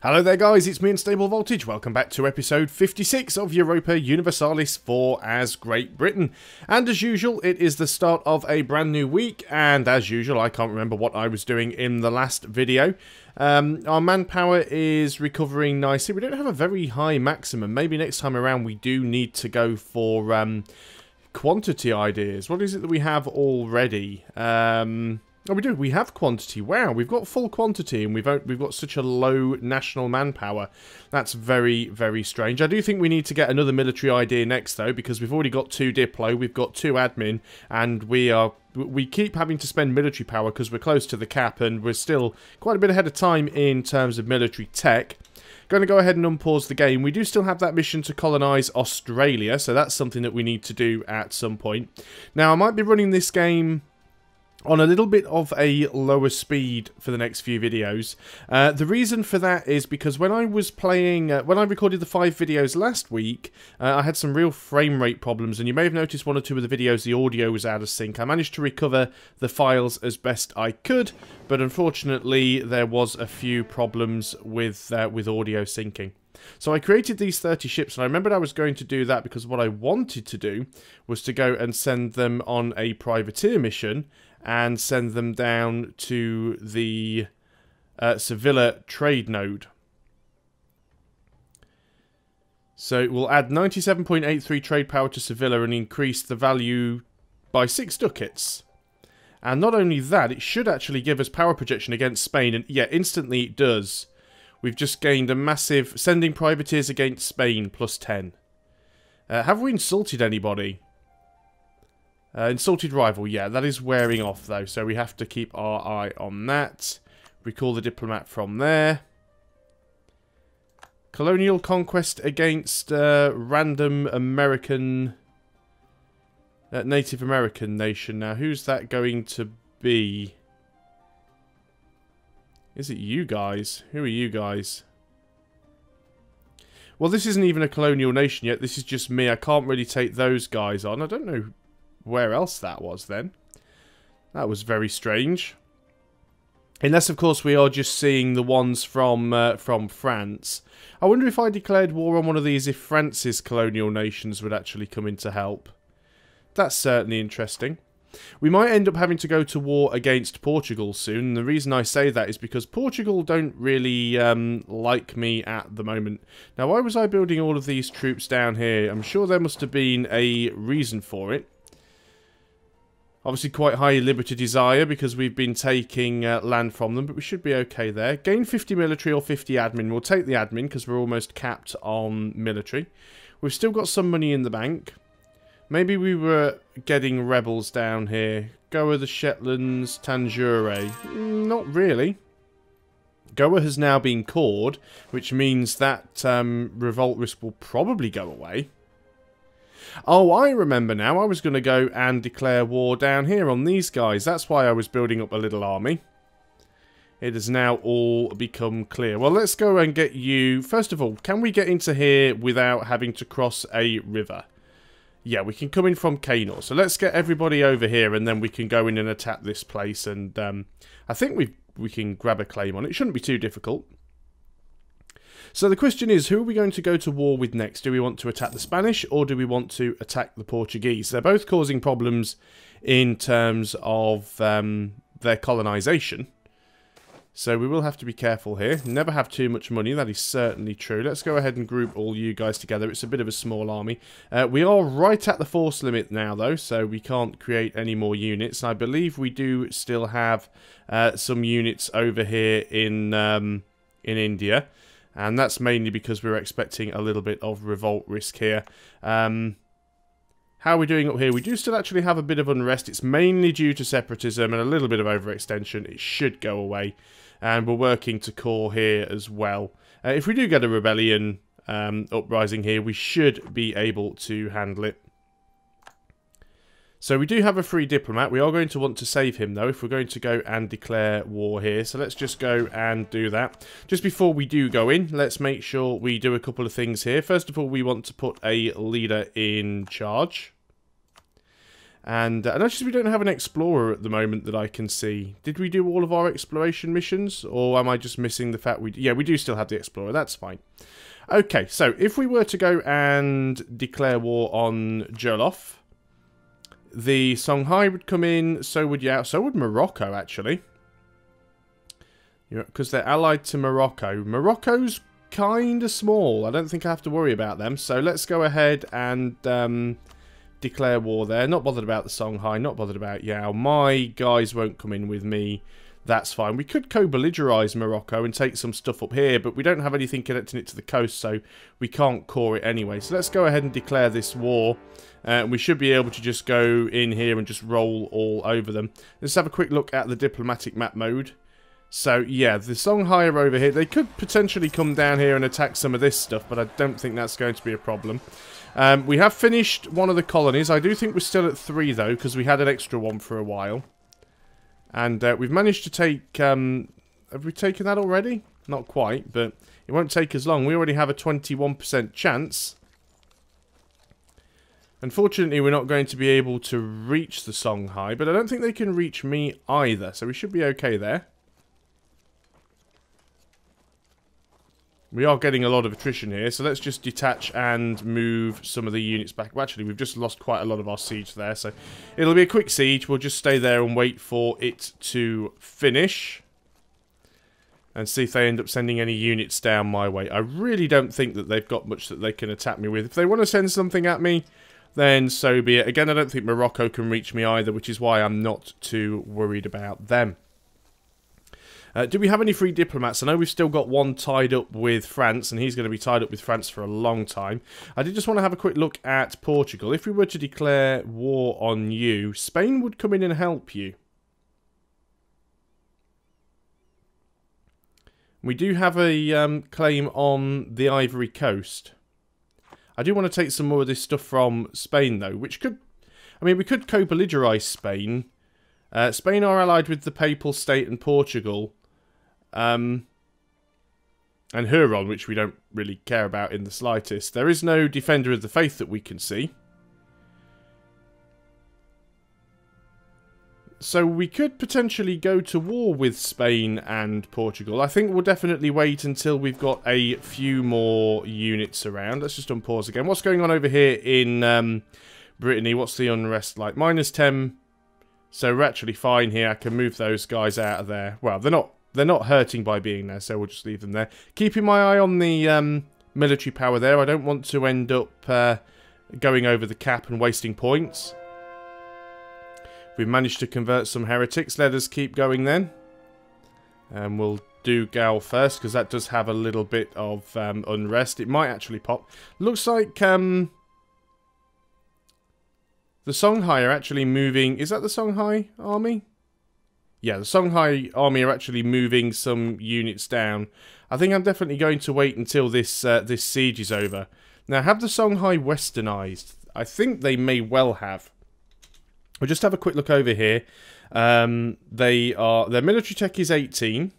Hello there guys, it's me Unstable Voltage. Welcome back to episode 56 of Europa Universalis IV as Great Britain. And as usual, it is the start of a brand new week, and as usual, I can't remember what I was doing in the last video. Our manpower is recovering nicely. We don't have a very high maximum. Maybe next time around we do need to go for quantity ideas. What is it that we have already? Oh, we do. We have quantity. Wow, we've got full quantity, and we've got such a low national manpower. That's very, very strange. I do think we need to get another military idea next, though, because we've already got 2 Diplo, we've got 2 admin, and we keep having to spend military power because we're close to the cap, and we're still quite a bit ahead of time in terms of military tech. Going to go ahead and unpause the game. We do still have that mission to colonise Australia, so that's something that we need to do at some point. Now, I might be running this game on a little bit of a lower speed for the next few videos. The reason for that is because when I was playing, when I recorded the 5 videos last week, I had some real frame rate problems, and you may have noticed 1 or 2 of the videos the audio was out of sync. I managed to recover the files as best I could, but unfortunately there was a few problems with audio syncing. So I created these 30 ships, and I remembered I was going to do that because what I wanted to do was to go and send them on a privateer mission and send them down to the Sevilla trade node. So we'll add 97.83 trade power to Sevilla and increase the value by 6 ducats. And not only that, it should actually give us power projection against Spain, and yeah, instantly it does. We've just gained a massive sending privateers against Spain plus 10. Have we insulted anybody? Insulted rival, yeah, that is wearing off though, so we have to keep our eye on that. Recall the diplomat from there. Colonial conquest against random American, Native American nation. Now, who's that going to be? Is it you guys? Who are you guys? Well, this isn't even a colonial nation yet. This is just me. I can't really take those guys on. I don't know where else that was then. That was very strange. Unless, of course, we are just seeing the ones from France. I wonder if I declared war on one of these, if France's colonial nations would actually come in to help. That's certainly interesting. We might end up having to go to war against Portugal soon. And the reason I say that is because Portugal don't really like me at the moment. Now, why was I building all of these troops down here? I'm sure there must have been a reason for it. Obviously quite high liberty desire because we've been taking land from them, but we should be okay there. Gain 50 military or 50 admin. We'll take the admin because we're almost capped on military. We've still got some money in the bank. Maybe we were getting rebels down here. Goa, the Shetlands, Tanjore. Not really. Goa has now been cored, which means that revolt risk will probably go away. Oh, I remember now. I was going to go and declare war down here on these guys. That's why I was building up a little army. It has now all become clear. Well, let's go and get you. First of all, can we get into here without having to cross a river? Yeah, we can come in from Canor. So let's get everybody over here, and then we can go in and attack this place. And I think we can grab a claim on it. It shouldn't be too difficult. So the question is, who are we going to go to war with next? Do we want to attack the Spanish, or do we want to attack the Portuguese? They're both causing problems in terms of their colonisation. So we will have to be careful here. Never have too much money, that is certainly true. Let's go ahead and group all you guys together. It's a bit of a small army. We are right at the force limit now, though, so we can't create any more units. I believe we do still have some units over here in India. And that's mainly because we're expecting a little bit of revolt risk here. How are we doing up here? We do still actually have a bit of unrest. It's mainly due to separatism and a little bit of overextension. It should go away. And we're working to core here as well. If we do get a rebellion uprising here, we should be able to handle it. So we do have a free diplomat. We are going to want to save him, though, if we're going to go and declare war here. So let's just go and do that. Just before we do go in, let's make sure we do a couple of things here. First of all, we want to put a leader in charge. And I notice we don't have an explorer at the moment that I can see. Did we do all of our exploration missions? Or am I just missing the fact we... Yeah, we do still have the explorer. That's fine. Okay, so if we were to go and declare war on Jolof, the Songhai would come in, so would so would Morocco, actually. Because they're allied to Morocco. Morocco's kind of small. I don't think I have to worry about them. So let's go ahead and... declare war there. Not bothered about the Songhai, not bothered about Yao. My guys won't come in with me. That's fine. We could co-belligerize Morocco and take some stuff up here, but we don't have anything connecting it to the coast, so we can't core it anyway. So let's go ahead and declare this war. We should be able to just go in here and just roll all over them. Let's have a quick look at the diplomatic map mode. So, yeah, the Songhai are over here. They could potentially come down here and attack some of this stuff, but I don't think that's going to be a problem. We have finished one of the colonies. I do think we're still at 3, though, because we had an extra one for a while. And we've managed to take... have we taken that already? Not quite, but it won't take as long. We already have a 21% chance. Unfortunately, we're not going to be able to reach the Songhai, but I don't think they can reach me either, so we should be okay there. We are getting a lot of attrition here, so let's just detach and move some of the units back. Well, actually, we've just lost quite a lot of our siege there, so it'll be a quick siege. We'll just stay there and wait for it to finish. And see if they end up sending any units down my way. I really don't think that they've got much that they can attack me with. If they want to send something at me, then so be it. Again, I don't think Morocco can reach me either, which is why I'm not too worried about them. Do we have any free diplomats? I know we've still got one tied up with France, and he's going to be tied up with France for a long time. I did just want to have a quick look at Portugal. If we were to declare war on you, Spain would come in and help you. We do have a claim on the Ivory Coast. I do want to take some more of this stuff from Spain, though, which could... I mean, we could co-belligerize Spain. Spain are allied with the Papal State and Portugal. And Huron, which we don't really care about in the slightest. There is no Defender of the Faith that we can see. So we could potentially go to war with Spain and Portugal. I think we'll definitely wait until we've got a few more units around. Let's just unpause again. What's going on over here in Brittany? What's the unrest like? -10. So we're actually fine here. I can move those guys out of there. Well, they're not hurting by being there, so we'll just leave them there. Keeping my eye on the military power there. I don't want to end up going over the cap and wasting points. We've managed to convert some heretics. Let us keep going then. And we'll do Gal first, because that does have a little bit of unrest. It might actually pop. Looks like the Songhai are actually moving... Is that the Songhai army? Yeah, the Songhai army are actually moving some units down. I think I'm definitely going to wait until this this siege is over. Now, have the Songhai westernized? I think they may well have. We'll just have a quick look over here. Their military tech is 18.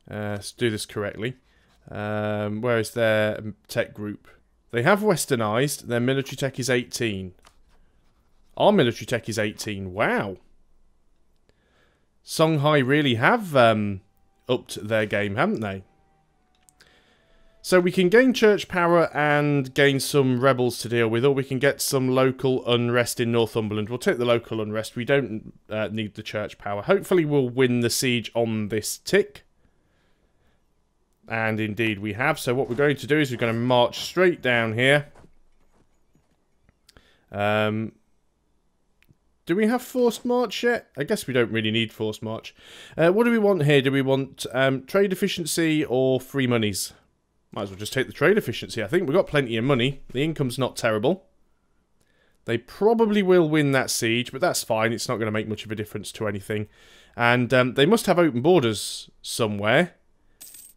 Let's do this correctly. Where is their tech group? They have westernized. Their military tech is 18. Our military tech is 18. Wow. Songhai really have upped their game, haven't they? So we can gain church power and gain some rebels to deal with, or we can get some local unrest in Northumberland. We'll take the local unrest. We don't need the church power. Hopefully we'll win the siege on this tick. And indeed we have. So what we're going to do is we're going to march straight down here. Do we have forced march yet? I guess we don't really need forced march. What do we want here? Do we want trade efficiency or free monies? Might as well just take the trade efficiency. I think we've got plenty of money. The income's not terrible. They probably will win that siege, but that's fine. It's not going to make much of a difference to anything. And they must have open borders somewhere.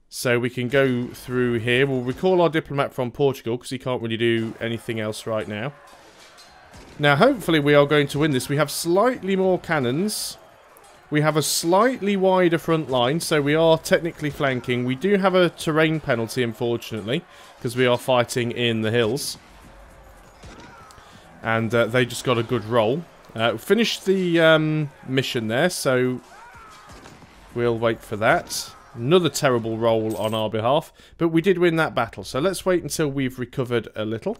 So we can go through here. We'll recall our diplomat from Portugal, because he can't really do anything else right now. Now, hopefully we are going to win this. We have slightly more cannons. We have a slightly wider front line, so we are technically flanking. We do have a terrain penalty, unfortunately, because we are fighting in the hills. And they just got a good roll. Finished the mission there, so we'll wait for that. Another terrible roll on our behalf, but we did win that battle. So let's wait until we've recovered a little.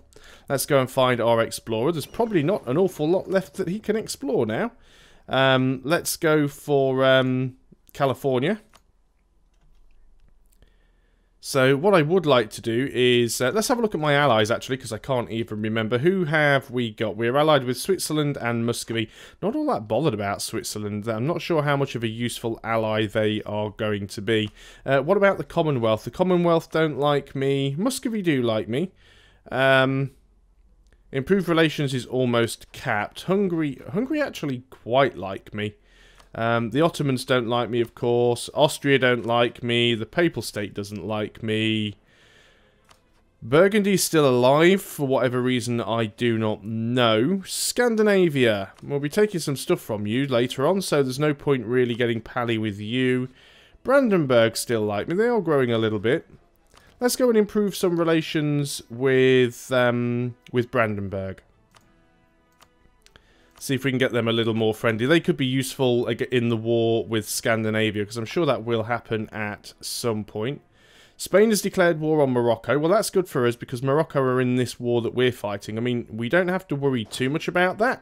Let's go and find our explorer. There's probably not an awful lot left that he can explore now. Let's go for California. So what I would like to do is, let's have a look at my allies actually, because I can't even remember. Who have we got? We're allied with Switzerland and Muscovy. Not all that bothered about Switzerland. I'm not sure how much of a useful ally they are going to be. What about the Commonwealth? The Commonwealth don't like me. Muscovy do like me. Improved relations is almost capped. Hungary actually quite like me. The Ottomans don't like me, of course. Austria don't like me. The Papal State doesn't like me. Burgundy's still alive, for whatever reason I do not know. Scandinavia. We'll be taking some stuff from you later on, so there's no point really getting pally with you. Brandenburg still like me. They are growing a little bit. Let's go and improve some relations with Brandenburg. See if we can get them a little more friendly. They could be useful in the war with Scandinavia, because I'm sure that will happen at some point. Spain has declared war on Morocco. Well, that's good for us, because Morocco are in this war that we're fighting. I mean, we don't have to worry too much about that.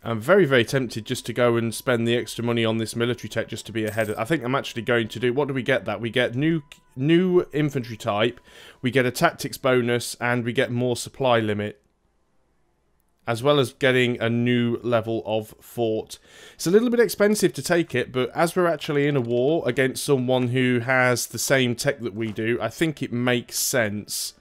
I'm very, very tempted just to go and spend the extra money on this military tech just to be ahead. I think I'm actually going to do... What do we get that? We get new infantry type, we get a tactics bonus, and we get more supply limit. As well as getting a new level of fort. It's a little bit expensive to take it, but as we're actually in a war against someone who has the same tech that we do, I think it makes sense.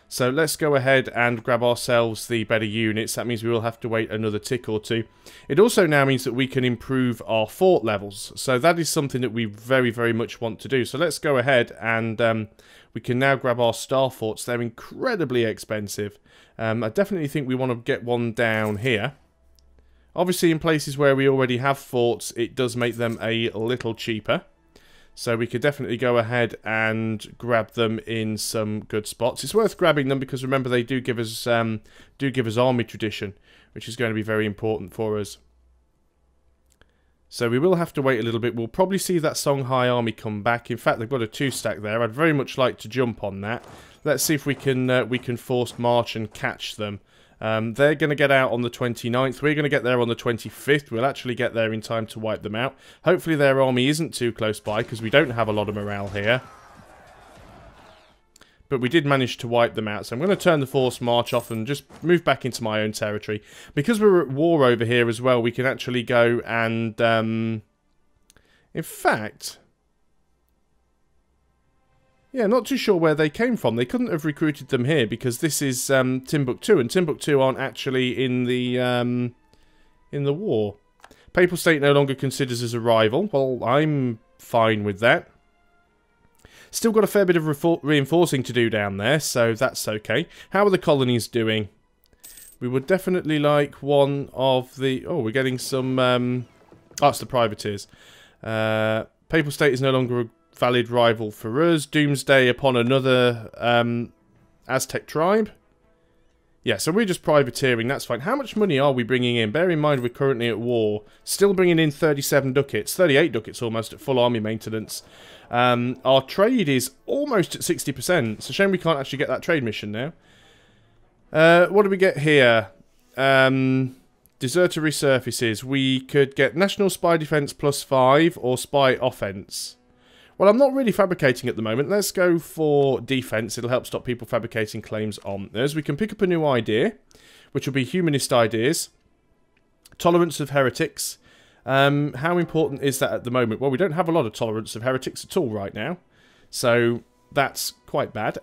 So let's go ahead and grab ourselves the better units. That means we will have to wait another tick or two. It also now means that we can improve our fort levels. So that is something that we very, very much want to do. So let's go ahead and we can now grab our star forts. They're incredibly expensive. I definitely think we want to get one down here. Obviously in places where we already have forts, it does make them a little cheaper. So we could definitely go ahead and grab them in some good spots. It's worth grabbing them because remember they do give us army tradition, which is going to be very important for us. So we will have to wait a little bit. We'll probably see that Songhai army come back. In fact, they've got a 2-stack there. I'd very much like to jump on that. Let's see if we can forced march and catch them. They're going to get out on the 29th. We're going to get there on the 25th. We'll actually get there in time to wipe them out. Hopefully their army isn't too close by, because we don't have a lot of morale here. But we did manage to wipe them out. So I'm going to turn the forced march off and just move back into my own territory. Because we're at war over here as well, we can actually go and... in fact... Yeah, not too sure where they came from. They couldn't have recruited them here because this is Timbuktu, and Timbuktu aren't actually in the war. Papal State no longer considers us a rival. Well, I'm fine with that. Still got a fair bit of reinforcing to do down there, so that's okay. How are the colonies doing? We would definitely like one of the... Oh, we're getting some... Oh, it's the privateers. Papal State is no longer a valid rival for us. Doomsday upon another Aztec tribe. Yeah, so we're just privateering, that's fine. How much money are we bringing in? Bear in mind we're currently at war. Still bringing in 37 ducats, 38 ducats almost at full army maintenance. Our trade is almost at 60%. It's a shame we can't actually get that trade mission now. What do we get here? Deserter resurfaces. We could get National Spy Defense +5 or Spy Offense. Well, I'm not really fabricating at the moment. Let's go for defense. It'll help stop people fabricating claims on us. We can pick up a new idea, which will be humanist ideas. Tolerance of heretics. How important is that at the moment? Well, we don't have a lot of tolerance of heretics at all right now. So, that's quite bad.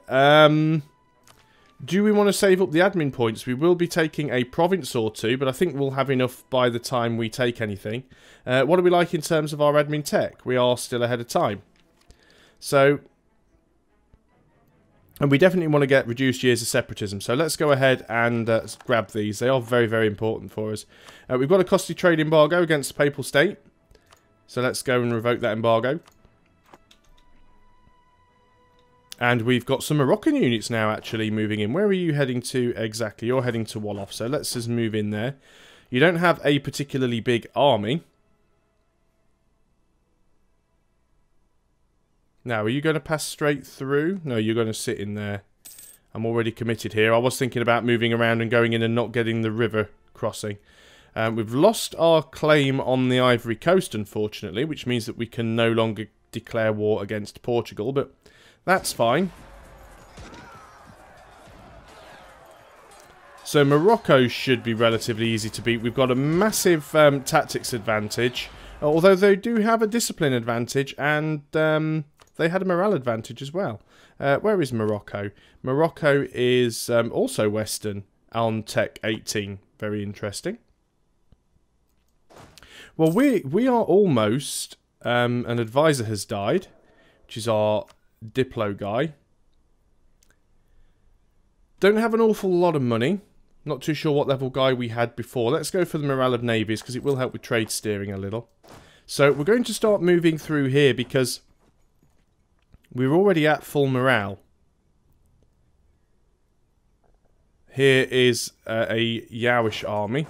Do we want to save up the admin points? We will be taking a province or two, but I think we'll have enough by the time we take anything. What do we like in terms of our admin tech? We are still ahead of time. So, and we definitely want to get reduced years of separatism. So let's go ahead and grab these. They are very, very important for us. We've got a costly trade embargo against the Papal State. So let's go and revoke that embargo. And we've got some Moroccan units now actually moving in. Where are you heading to exactly? You're heading to Wolof, so let's just move in there. You don't have a particularly big army. Now, are you going to pass straight through? No, you're going to sit in there. I'm already committed here. I was thinking about moving around and going in and not getting the river crossing. We've lost our claim on the Ivory Coast, unfortunately, which means that we can no longer declare war against Portugal, but that's fine. So Morocco should be relatively easy to beat. We've got a massive tactics advantage, although they do have a discipline advantage, and they had a morale advantage as well. Where is Morocco? Morocco is also Western on Tech 18. Very interesting. Well, we are almost... an advisor has died, which is our Diplo guy. Don't have an awful lot of money. Not too sure what level guy we had before. Let's go for the morale of navies, because it will help with trade steering a little. So we're going to start moving through here, because we're already at full morale. Here is a Yowish army.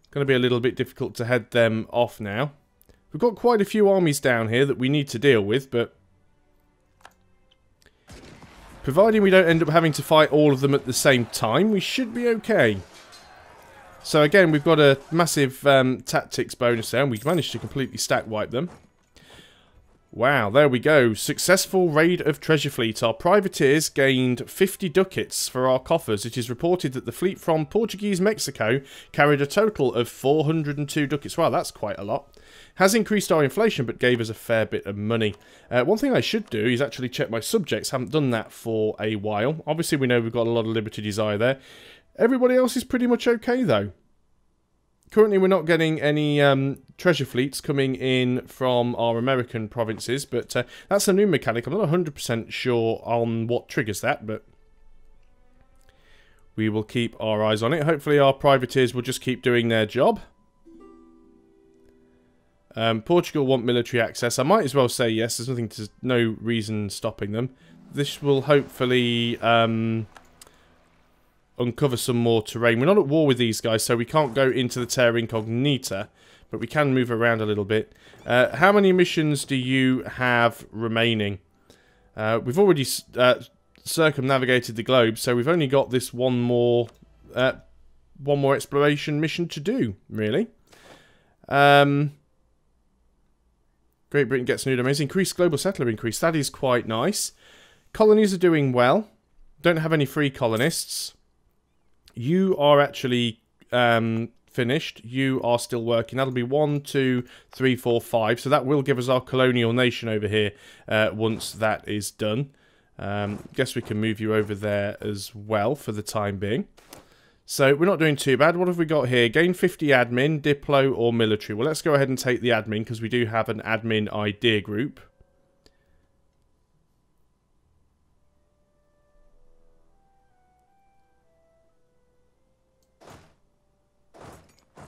Going to be a little bit difficult to head them off now. We've got quite a few armies down here that we need to deal with, but providing we don't end up having to fight all of them at the same time, we should be okay. So again, we've got a massive tactics bonus there, and we've managed to completely stack wipe them. Wow, there we go. Successful raid of treasure fleet. Our privateers gained 50 ducats for our coffers. It is reported that the fleet from Portuguese Mexico carried a total of 402 ducats. Wow, that's quite a lot. Has increased our inflation, but gave us a fair bit of money. One thing I should do is actually check my subjects. Haven't done that for a while. Obviously, we know we've got a lot of liberty desire there. Everybody else is pretty much okay, though. Currently, we're not getting any treasure fleets coming in from our American provinces, but that's a new mechanic. I'm not 100% sure on what triggers that, but we will keep our eyes on it. Hopefully, our privateers will just keep doing their job. Portugal want military access. I might as well say yes. There's no reason stopping them. This will hopefully uncover some more terrain. We're not at war with these guys, so we can't go into the Terra Incognita, but we can move around a little bit. How many missions do you have remaining? We've already circumnavigated the globe, so we've only got this one more exploration mission to do, really. Great Britain gets new domains. Increased global settler increase. That is quite nice. Colonies are doing well. Don't have any free colonists. You are actually finished. You are still working. That'll be 1, 2, 3, 4, 5. So that will give us our colonial nation over here once that is done. Guess we can move you over there as well for the time being. So we're not doing too bad. What have we got here? Gain 50 admin, Diplo, or military. Well, let's go ahead and take the admin because we do have an admin idea group.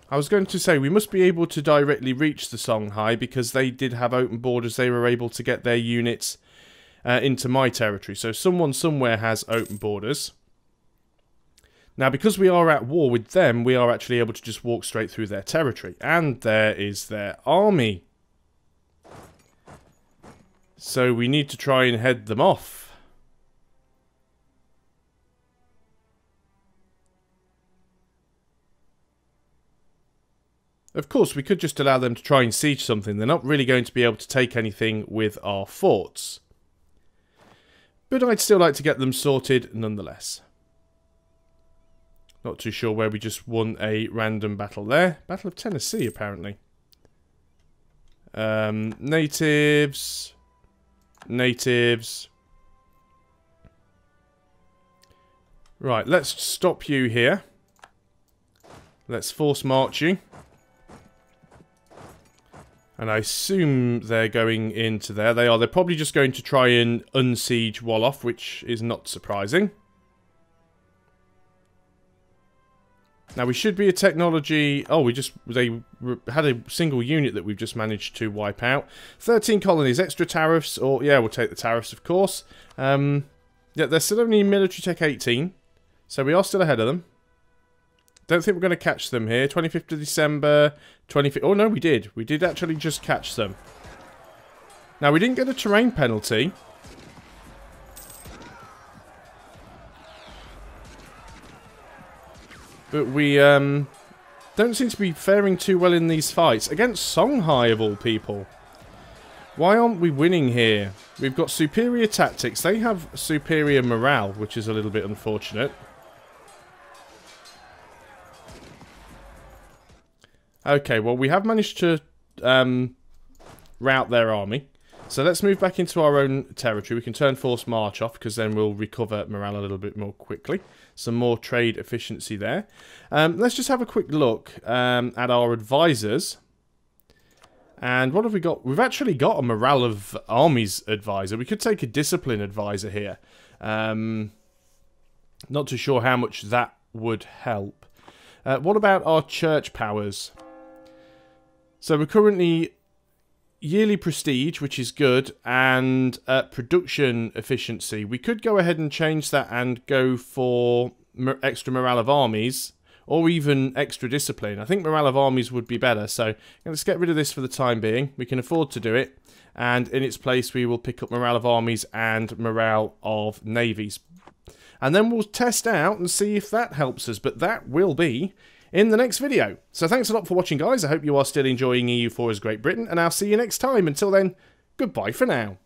I was going to say, we must be able to directly reach the Songhai because they did have open borders. They were able to get their units into my territory. So someone somewhere has open borders. Now, because we are at war with them, we are actually able to just walk straight through their territory. And there is their army. So we need to try and head them off. Of course, we could just allow them to try and siege something. They're not really going to be able to take anything with our forts. But I'd still like to get them sorted nonetheless. Not too sure where we just won a random battle there. Battle of Tennessee, apparently. Natives. Natives. Right, let's stop you here. Let's force march you. And I assume they're going into there. They are. They're probably just going to try and unsiege Wolof, which is not surprising. Now we should be a technology... Oh, they had a single unit that we've just managed to wipe out. 13 colonies, extra tariffs, or... Yeah, we'll take the tariffs, of course. Yeah, they're still only military tech 18. So we are still ahead of them. Don't think we're going to catch them here. 25th of December, 25th... Oh, no, we did. We did actually just catch them. Now, we didn't get a terrain penalty. But we don't seem to be faring too well in these fights. Against Songhai, of all people. Why aren't we winning here? We've got superior tactics. They have superior morale, which is a little bit unfortunate. Okay, well, we have managed to rout their army. So let's move back into our own territory. We can turn force march off, because then we'll recover morale a little bit more quickly. Some more trade efficiency there. Let's just have a quick look at our advisors. And what have we got? We've actually got a morale of armies advisor. We could take a discipline advisor here. Not too sure how much that would help. What about our church powers? So we're currently... yearly prestige, which is good, and production efficiency. We could go ahead and change that and go for extra morale of armies, or even extra discipline. I think morale of armies would be better, so let's get rid of this for the time being. We can afford to do it, and in its place we will pick up morale of armies and morale of navies. And then we'll test out and see if that helps us, but that will be in the next video. So thanks a lot for watching, guys. I hope you are still enjoying EU4 as Great Britain, and I'll see you next time. Until then, goodbye for now.